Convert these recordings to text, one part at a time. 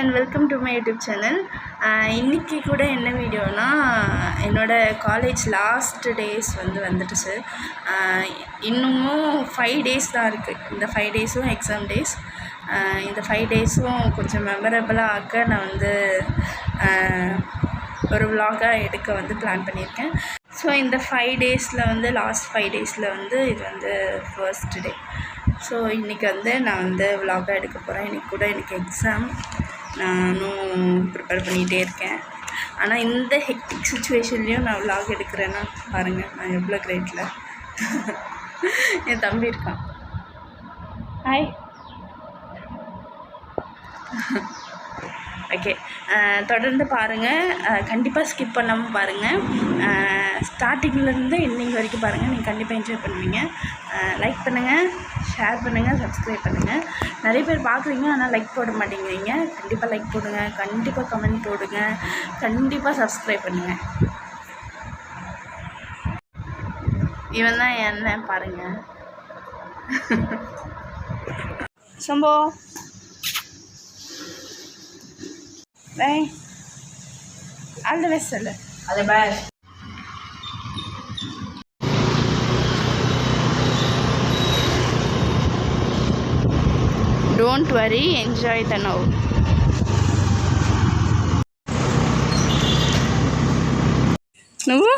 And welcome to my YouTube channel. இன்றைக்கி கூட என்ன வீடியோனா, என்னோடய காலேஜ் லாஸ்ட் டேஸ் வந்துடுச்சு. இன்னமும் 5 days தான் இருக்குது. இந்த 5 days-உம் எக்ஸாம் டேஸ். இந்த 5 days-உம் கொஞ்சம் மெமரபிளாக ஆக்க நான் ஒரு vlog-ஆக எடுக்க பிளான் பண்ணியிருக்கேன். ஸோ இந்த 5 days-ல் லாஸ்ட் 5 days-ல் இது ஃபர்ஸ்ட் டே. ஸோ இன்றைக்கி நான் vlog-ஆக எடுக்க போகிறேன். எனக்கு எக்ஸாம், நானும் ப்ரிப்பேர் பண்ணிகிட்டே இருக்கேன். ஆனால் இந்த ஹெக்டிக் சுச்சுவேஷன்லேயும் நான் vlog எடுக்கிறேன்னா பாருங்கள், நான் எவ்வளோ கிரேட்டில். என் தம்பி இருக்கான். ஹாய். ஓகே, தொடர்ந்து பாருங்கள். கண்டிப்பாக ஸ்கிப் பண்ணாமல் பாருங்கள். ஸ்டார்டிங்லேருந்து இன்னைக்கு வரைக்கும் பாருங்கள். நீங்கள் கண்டிப்பாக என்ஜாய் பண்ணுவீங்க. லைக் பண்ணுங்கள், ஷேர் பண்ணுங்கள், சப்ஸ்கிரைப் பண்ணுங்கள். நிறைய பேர் பார்க்குறீங்க, ஆனால் லைக் போட மாட்டேங்கிறீங்க. கண்டிப்பாக லைக் போடுங்க, கண்டிப்பாக கமெண்ட் போடுங்க, கண்டிப்பாக சப்ஸ்கிரைப் பண்ணுங்கள். இவன் தான் என்ன பாருங்கள். சம்போ பை, ஆல் தி பெஸ்ட் சொல்லு. அது bye. Don't worry, enjoy the now. నువ్వు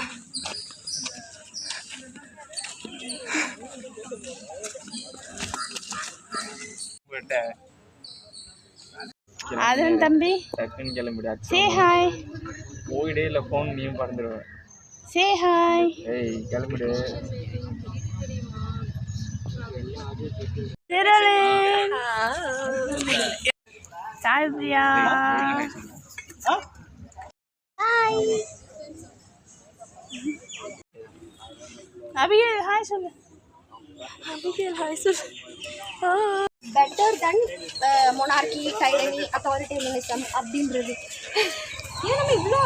அதன் தம்பி டக்குன்னு கிளம்பிடு. Say hi. போயிடே இல்லை, ஃபோன் நீயும் பறந்துடுவேன். Say hi. ஏய் கிளம்பிடு. हाय प्रिया. हाय अभी हाय सुन. better than monarchy, tyranny, authoritarianism அப்படின்றது. ஏன் நம்ம இவ்வளோ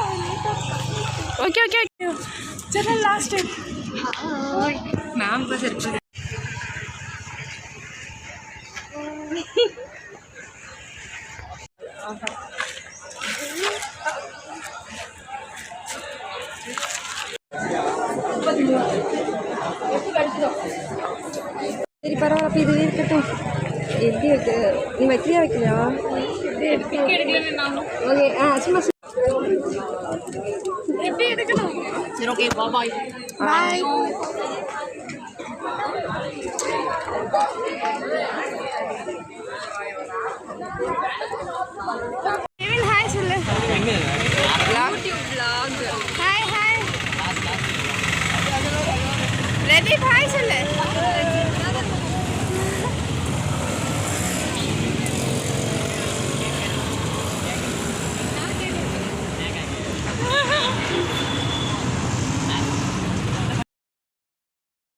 ஓகே ஓகே ஓகே சரி லாஸ்ட் டைம் மேம் பஸ் இருப்பது. சரி பரவாயில்ல, அப்போ இதுவே இருக்கட்டும். எப்படி இருக்கு? நீ வைக்கிறியா வைக்கலையா? ஓகே, சும்மா எப்படி எடுக்கணும்? சரி ஓகே, பாய் பாய்.